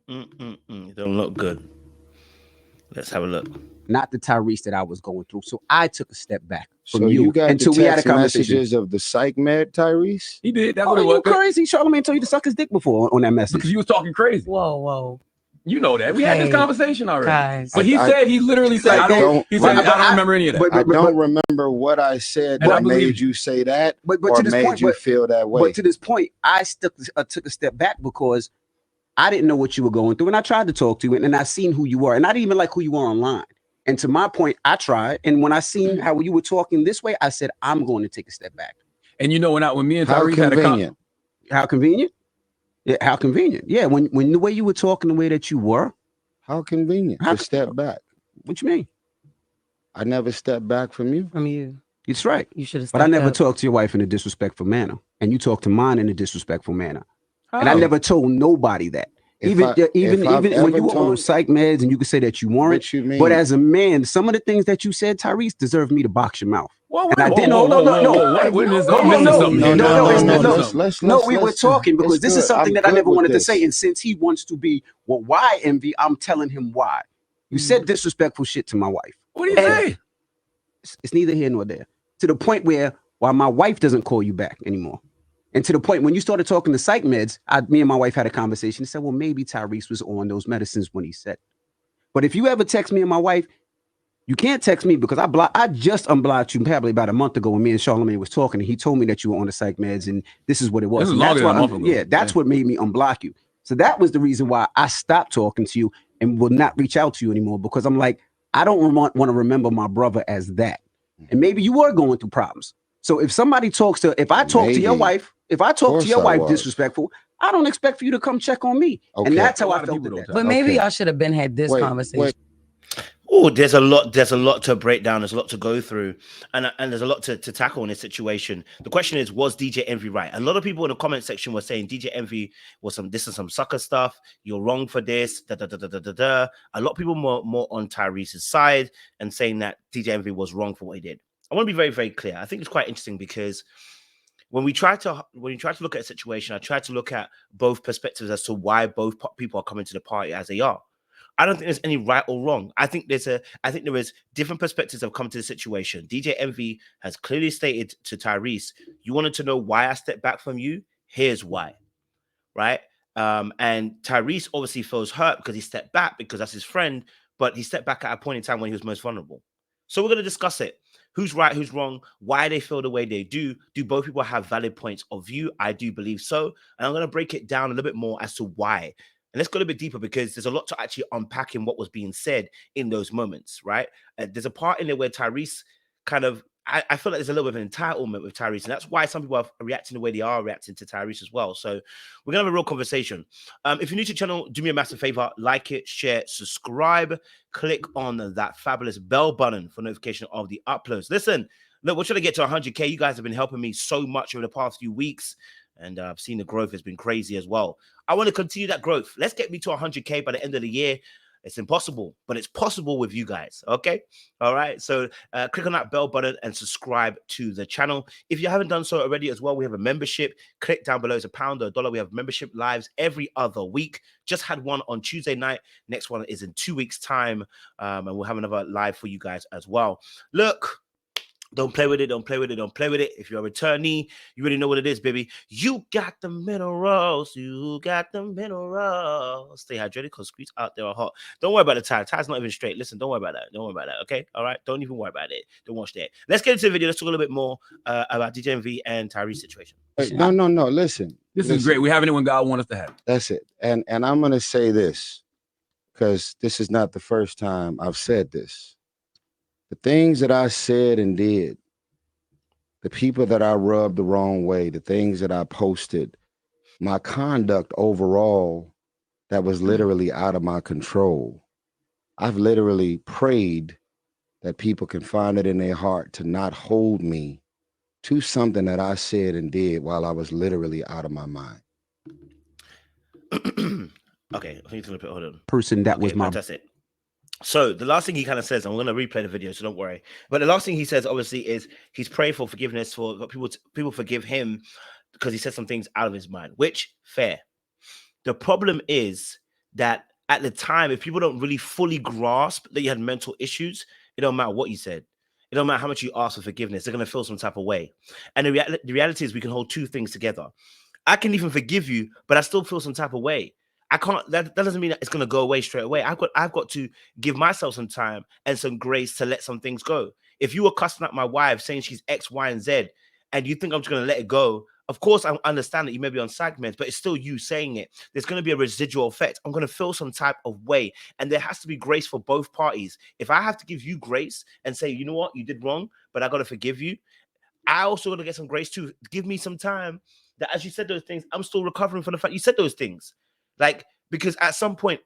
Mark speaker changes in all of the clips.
Speaker 1: It don't look good. Let's have a look.
Speaker 2: Not the Tyrese that I was going through. So I took a step back from
Speaker 3: So you got
Speaker 2: until
Speaker 3: the
Speaker 2: we had a
Speaker 3: text
Speaker 2: conversation.
Speaker 3: messages of the psych med, Tyrese?
Speaker 4: He did. That's what
Speaker 2: Oh,
Speaker 4: it
Speaker 2: you
Speaker 4: was.
Speaker 2: crazy? Charlamagne told you to suck his dick before on that message.
Speaker 4: Because you was talking crazy.
Speaker 5: Whoa.
Speaker 4: You know that. We had this conversation already.
Speaker 5: Guys.
Speaker 4: But he literally said, I don't remember any of that.
Speaker 3: I don't remember what I said that made you say that or made you feel that way.
Speaker 2: But to this point, I took a step back because I didn't know what you were going through. And I tried to talk to you and I seen who you were. And I didn't even like who you were online. And to my point, I tried. And when I seen how you were talking this way, I said, I'm going to take a step back.
Speaker 4: And you know, when me and Tyrese had a
Speaker 2: how convenient? Yeah, how convenient. Yeah, when the way you were talking, the way that you were.
Speaker 3: How convenient to step back.
Speaker 2: What you mean?
Speaker 3: I never stepped back from you.
Speaker 5: From you.
Speaker 2: It's right.
Speaker 5: You should have.
Speaker 2: But I never talked to your wife in a disrespectful manner. And you talked to mine in a disrespectful manner. Oh. And I never told nobody that. Even when you were on psych meds and you could say that you weren't.
Speaker 3: What you mean?
Speaker 2: But as a man, some of the things that you said, Tyrese, deserved me to box your mouth.
Speaker 4: No,
Speaker 2: we were talking because this is something that I never wanted to say. And since he wants to be, well, why envy? I'm telling him why. You said disrespectful shit to my wife.
Speaker 4: What do you say?
Speaker 2: It's neither here nor there. To the point where my wife doesn't call you back anymore. And to the point when you started talking to psych meds, me and my wife had a conversation and said, well, maybe Tyrese was on those medicines when he said. But if you ever text me and my wife, you can't text me because I just unblocked you probably about a month ago when me and Charlamagne was talking and he told me that you were on the psych meds and this is what it was. That's what made me unblock you. So that was the reason why I stopped talking to you and will not reach out to you anymore because I'm like, I don't want to remember my brother as that. And maybe you were going through problems. So if somebody if I talk to your wife, disrespectful, I don't expect for you to come check on me. Okay. And that's how I felt it.
Speaker 5: But maybe y'all should have had this conversation.
Speaker 1: Oh, there's a lot to break down. There's a lot to go through, and there's a lot to tackle in this situation. The question is, was DJ Envy right? A lot of people in the comment section were saying DJ Envy was some sucker stuff. You're wrong for this. A lot of people more on Tyrese's side and saying that DJ Envy was wrong for what he did. I want to be very, very clear. I think it's quite interesting because when you try to look at a situation, I try to look at both perspectives as to why both people are coming to the party as they are. I don't think there's any right or wrong. I think there is different perspectives that have come to the situation. DJ Envy has clearly stated to Tyrese, you wanted to know why I stepped back from you? Here's why, right? And Tyrese obviously feels hurt because he stepped back because that's his friend, but he stepped back at a point in time when he was most vulnerable. So we're going to discuss it. Who's right, who's wrong, why they feel the way they do. Do both people have valid points of view? I do believe so. And I'm going to break it down a little bit more as to why. And let's go a little bit deeper because there's a lot to actually unpack in what was being said in those moments, right? There's a part in there where Tyrese kind of, I feel like there's a little bit of an entitlement with Tyrese. And that's why some people are reacting the way they are reacting to Tyrese as well. So we're going to have a real conversation. If you're new to the channel, do me a massive favor. Like it, share, subscribe. Click on that fabulous bell button for notification of the uploads. Listen, look, we're trying to get to 100K. You guys have been helping me so much over the past few weeks. And I've seen the growth has been crazy as well. I want to continue that growth. Let's get me to 100K by the end of the year. It's impossible, but it's possible with you guys. Okay. All right. So click on that bell button and subscribe to the channel. If you haven't done so already as well, we have a membership. Click down below. It's £1 or $1. We have membership lives every other week. Just had one on Tuesday night. Next one is in 2 weeks' time. And we'll have another live for you guys as well. Look. Don't play with it. Don't play with it. Don't play with it. If you're a returnee, you already know what it is, baby. You got the minerals. You got the minerals. Stay hydrated because streets out there are hot. Don't worry about the tie. Tie's not even straight. Listen, don't worry about that. Don't worry about that. Okay? All right? Don't even worry about it. Don't watch that. Let's get into the video. Let's talk a little bit more about DJ Envy and Tyrese's situation.
Speaker 3: No. Listen.
Speaker 4: This is great. We have anyone God wants us to have.
Speaker 3: That's it. And I'm going to say this because this is not the first time I've said this. The things that I said and did, the people that I rubbed the wrong way, the things that I posted, my conduct overall that was literally out of my control. I've literally prayed that people can find it in their heart to not hold me to something that I said and did while I was literally out of my mind.
Speaker 1: Okay, I think hold on.
Speaker 2: Person that was my...
Speaker 1: That's it. So the last thing he kind of says, and we're going to replay the video, so don't worry. But the last thing he says, obviously, is he's praying for forgiveness for people forgive him because he said some things out of his mind, which fair. The problem is that at the time, if people don't really fully grasp that you had mental issues, it don't matter what you said. It don't matter how much you ask for forgiveness. They're going to feel some type of way. And the reality is we can hold two things together. I can even forgive you, but I still feel some type of way. I can't, that doesn't mean that it's going to go away straight away. I've got to give myself some time and some grace to let some things go. If you were cussing at my wife saying she's X, Y, and Z, and you think I'm just going to let it go, of course, I understand that you may be on psych meds, but it's still you saying it. There's going to be a residual effect. I'm going to feel some type of way. And there has to be grace for both parties. If I have to give you grace and say, you know what, you did wrong, but I got to forgive you, I also got to get some grace too. Give me some time that as you said those things, I'm still recovering from the fact you said those things. Like, because at some point,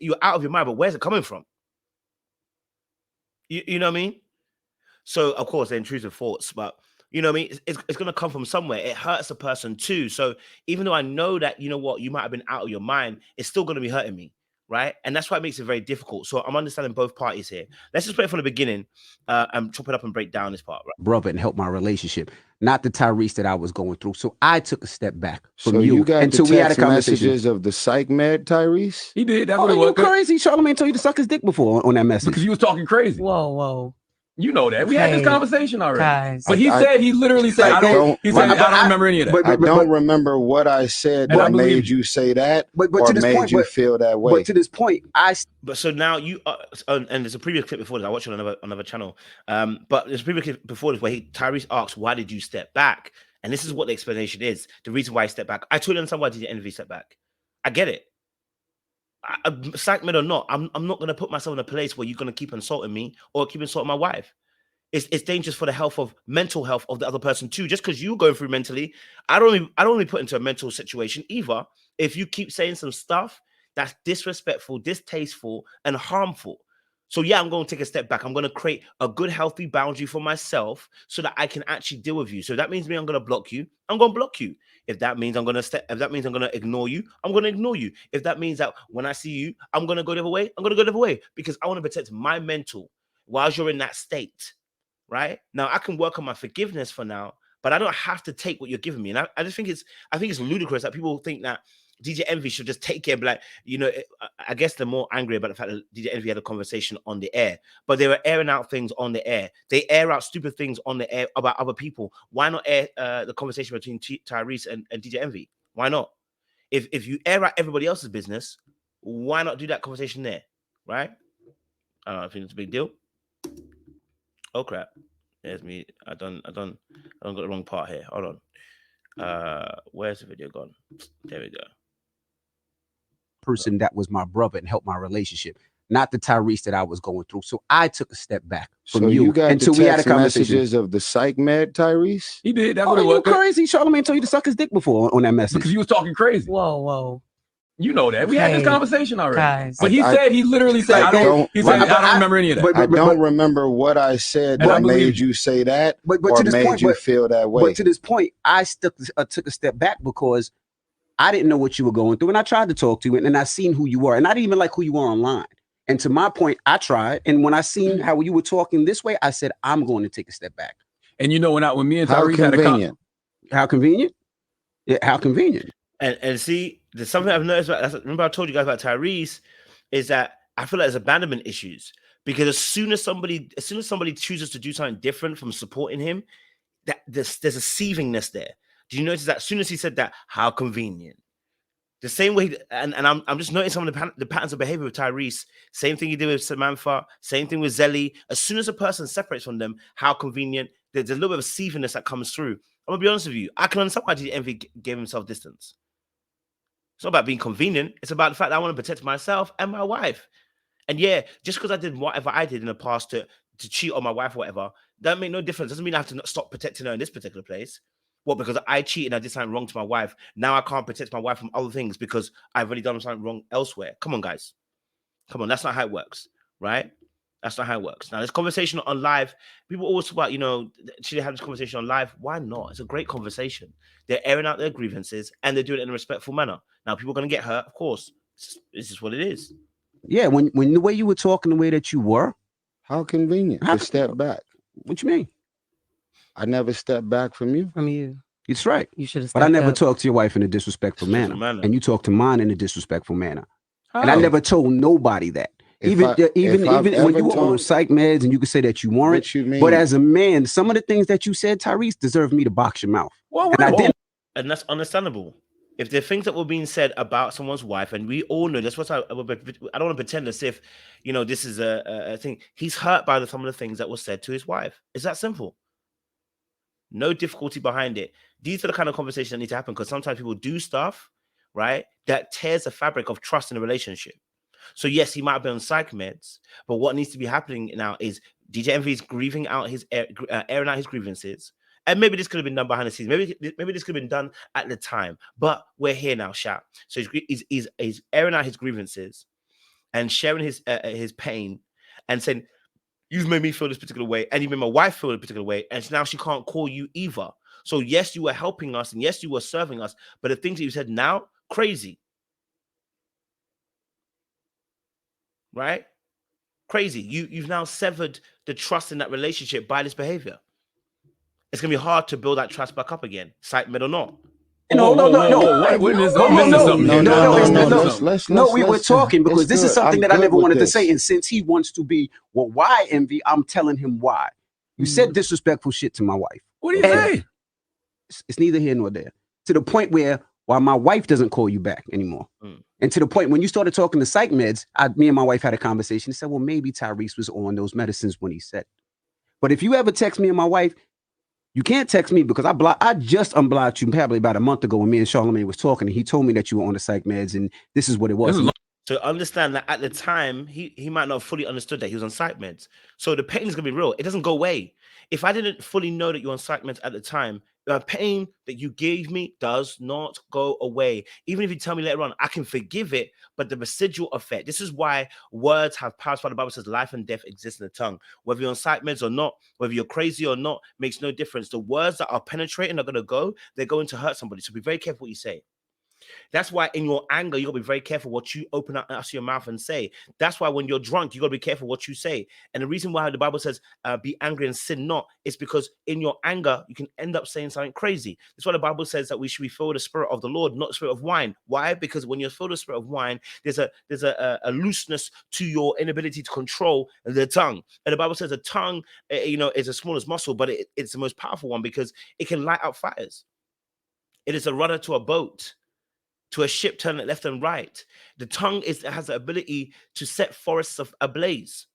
Speaker 1: you're out of your mind, but where's it coming from? You know what I mean? So, of course, they're intrusive thoughts, but you know what I mean? It's going to come from somewhere. It hurts a person too. So even though I know that, you know what, you might have been out of your mind, it's still going to be hurting me, right? And that's why it makes it very difficult. So I'm understanding both parties here. Let's just play it from the beginning and chop it up and break down this part. Right?
Speaker 2: Brother, and help my relationship, not the Tyrese that I was going through. So I took a step back from
Speaker 3: so you got
Speaker 2: until
Speaker 3: the
Speaker 2: we had a
Speaker 3: text
Speaker 2: conversation.
Speaker 3: messages of the psych med, Tyrese?
Speaker 4: He did. That's
Speaker 2: Oh,
Speaker 4: what it
Speaker 2: you
Speaker 4: was.
Speaker 2: crazy? Charlamagne told you to suck his dick before on that message.
Speaker 4: Because you was talking crazy.
Speaker 5: Whoa.
Speaker 4: You know that. We had this conversation already.
Speaker 5: Guys.
Speaker 4: But he literally said, I don't remember any of that.
Speaker 3: I don't remember what I said that made you say that or made you feel that way.
Speaker 2: But to this point,
Speaker 1: But so now you and there's a previous clip before this. I watched it on another channel. But there's a previous clip before this where Tyrese asks, "Why did you step back?" And this is what the explanation is. The reason why I stepped back. I totally understand why did envy step back. I get it. Psych med or not, I'm not going to put myself in a place where you're going to keep insulting me or keep insulting my wife. It's dangerous for the health of mental health of the other person too. Just because you're going through mentally, I don't want to be put into a mental situation either. If you keep saying some stuff that's disrespectful, distasteful, and harmful. So yeah, I'm going to take a step back. I'm going to create a good, healthy boundary for myself so that I can actually deal with you. So if that means I'm going to block you, I'm going to block you. If that means I'm going to ignore you, I'm going to ignore you. If that means that when I see you, I'm going to go the other way, I'm going to go the other way because I want to protect my mental while you're in that state. Right now, I can work on my forgiveness for now, but I don't have to take what you're giving me. And I just think it's ludicrous that people think that DJ Envy should just take it and be like, you know, I guess they're more angry about the fact that DJ Envy had a conversation on the air, but they were airing out things on the air. They air out stupid things on the air about other people. Why not air the conversation between Tyrese and DJ Envy? Why not? If you air out everybody else's business, why not do that conversation there? Right? I don't know, I think it's a big deal. Oh crap! There's me. I got the wrong part here. Hold on. Where's the video gone? There we go.
Speaker 2: Person that was my brother and helped my relationship, not the Tyrese that I was going through. So I took a step back from
Speaker 3: you got
Speaker 2: until
Speaker 3: the
Speaker 2: we had a
Speaker 3: text
Speaker 2: conversation.
Speaker 3: messages of the psych med, Tyrese?
Speaker 4: He did. That's what it was.
Speaker 2: You crazy? Charlamagne told you to suck his dick before on that message.
Speaker 4: Because you was talking crazy.
Speaker 5: Whoa.
Speaker 4: You know that. We had this conversation already.
Speaker 5: Guys.
Speaker 4: But he literally said, I don't remember any of that.
Speaker 3: I don't remember what I said that made you say that or made you feel that way.
Speaker 2: But to this point, I took a step back because I didn't know what you were going through. And I tried to talk to you and I seen who you were. And I didn't even like who you were online. And to my point, I tried. And when I seen how you were talking this way, I said, I'm going to take a step back.
Speaker 4: And you know, when me and Tyrese had a
Speaker 2: how convenient? Yeah, how convenient.
Speaker 1: And see, there's something I've noticed about. Remember, I told you guys about Tyrese, is that I feel like there's abandonment issues because as soon as somebody chooses to do something different from supporting him, that there's a seethingness there. Do you notice that as soon as he said that, how convenient? The same way, and I'm just noticing some of the patterns of behavior with Tyrese. Same thing he did with Samantha. Same thing with Zelly. As soon as a person separates from them, how convenient. There's a little bit of seethingness that comes through. I'm gonna be honest with you. I can understand why DJ Envy gave himself distance. It's not about being convenient. It's about the fact that I want to protect myself and my wife. And yeah, just because I did whatever I did in the past to cheat on my wife or whatever, that make no difference. Doesn't mean I have to stop protecting her in this particular place. What, because I cheated and I did something wrong to my wife, now I can't protect my wife from other things because I've already done something wrong elsewhere. Come on, guys. Come on, that's not how it works, right? That's not how it works. Now, this conversation on live, people always talk about, you know, should they have this conversation on live? Why not? It's a great conversation. They're airing out their grievances and they're doing it in a respectful manner. Now, people are going to get hurt, of course. It's just what it is.
Speaker 2: Yeah, when the way you were talking, the way that you were.
Speaker 3: How convenient to step back.
Speaker 2: What you mean?
Speaker 3: I never stepped back from you.
Speaker 5: From you.
Speaker 2: It's right.
Speaker 5: You should have.
Speaker 2: But I never talked to your wife in a disrespectful manner. And you talked to mine in a disrespectful manner. And I never told nobody that. Even when you were on those psych meds and you could say that you weren't.
Speaker 3: What you mean?
Speaker 2: But as a man, some of the things that you said, Tyrese, deserve me to box your mouth.
Speaker 1: And I didn't. And that's understandable. If there are things that were being said about someone's wife, and we all know, that's what I don't want to pretend as if, you know, this is a thing. He's hurt by some of the things that were said to his wife. It's that simple. No difficulty behind it. These are the kind of conversations that need to happen, because sometimes people do stuff, right, that tears the fabric of trust in a relationship. So yes, he might be on psych meds, but what needs to be happening now is DJ Envy is grieving out his airing out his grievances. And maybe this could have been done behind the scenes. Maybe this could have been done at the time. But we're here now, shout. So he's airing out his grievances and sharing his pain and saying, "You've made me feel this particular way, and you made my wife feel a particular way, and now she can't call you either. So yes, you were helping us, and yes, you were serving us, but the things that you said now, crazy, right? Crazy. You've now severed the trust in that relationship by this behavior. It's gonna be hard to build that trust back up again, psych med or not."
Speaker 2: No. We were talking because this is something that I never wanted to say. And since he wants to be, well, why Envy? I'm telling him why. You said disrespectful shit to my wife.
Speaker 4: What do you say?
Speaker 2: It's neither here nor there. To the point where my wife doesn't call you back anymore. And to the point when you started talking to psych meds, me and my wife had a conversation and said, well, maybe Tyrese was on those medicines when he said it. But if you ever text me and my wife, you can't text me because I just unblocked you probably about a month ago when me and Charlamagne was talking, and he told me that you were on the psych meds, and this is what it was.
Speaker 1: So understand that at the time, he might not have fully understood that he was on psych meds. So the pain is going to be real. It doesn't go away. If I didn't fully know that you're on psych meds at the time, the pain that you gave me does not go away. Even if you tell me later on, I can forgive it, but the residual effect, this is why words have power. The Bible says life and death exist in the tongue. Whether you're on psych meds or not, whether you're crazy or not, makes no difference. The words that are penetrating are going to go, they're going to hurt somebody. So be very careful what you say. That's why in your anger, you got to be very careful what you open up your mouth and say. That's why when you're drunk, you got to be careful what you say. And the reason why the Bible says be angry and sin not is because in your anger, you can end up saying something crazy. That's why the Bible says that we should be filled with the Spirit of the Lord, not the spirit of wine. Why? Because when you're filled with the Spirit of wine, there's a looseness to your inability to control the tongue. And the Bible says the tongue, is the smallest muscle, but it's the most powerful one because it can light up fires. It is a rudder to a boat, to a ship turning left and right. The tongue has the ability to set forests ablaze.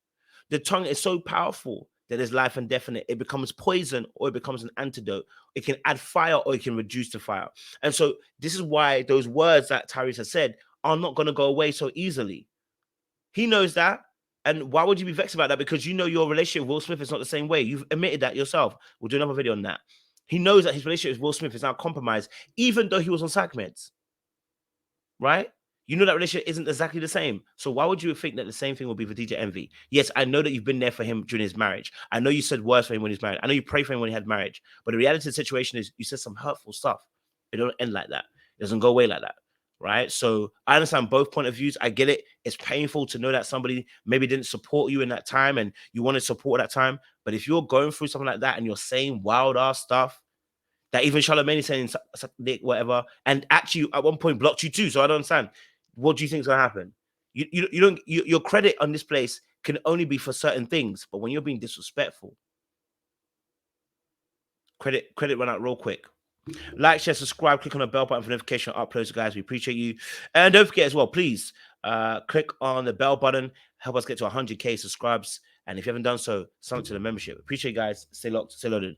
Speaker 1: The tongue is so powerful that there's life and death in it. It becomes poison or it becomes an antidote. It can add fire or it can reduce the fire. And so this is why those words that Tyrese has said are not going to go away so easily. He knows that. And why would you be vexed about that? Because you know your relationship with Will Smith is not the same way. You've admitted that yourself. We'll do another video on that. He knows that his relationship with Will Smith is now compromised, even though he was on psych meds. Right? You know that relationship isn't exactly the same. So why would you think that the same thing will be for DJ Envy? Yes, I know that you've been there for him during his marriage. I know you said words for him when he's married. I know you prayed for him when he had marriage. But the reality of the situation is you said some hurtful stuff. It don't end like that. It doesn't go away like that. Right? So I understand both point of views. I get it. It's painful to know that somebody maybe didn't support you in that time and you wanted support at that time. But if you're going through something like that and you're saying wild ass stuff, that even Charlamagne is saying whatever, and actually at one point blocked you too. So I don't understand. What do you think is gonna happen? Your credit on this place can only be for certain things, but when you're being disrespectful, credit run out real quick. Like, share, subscribe, click on the bell button for notification uploads, guys. We appreciate you. And don't forget as well, please click on the bell button, help us get to 100K subscribes. And if you haven't done so, sign up to the membership. Appreciate you guys. Stay locked, stay loaded.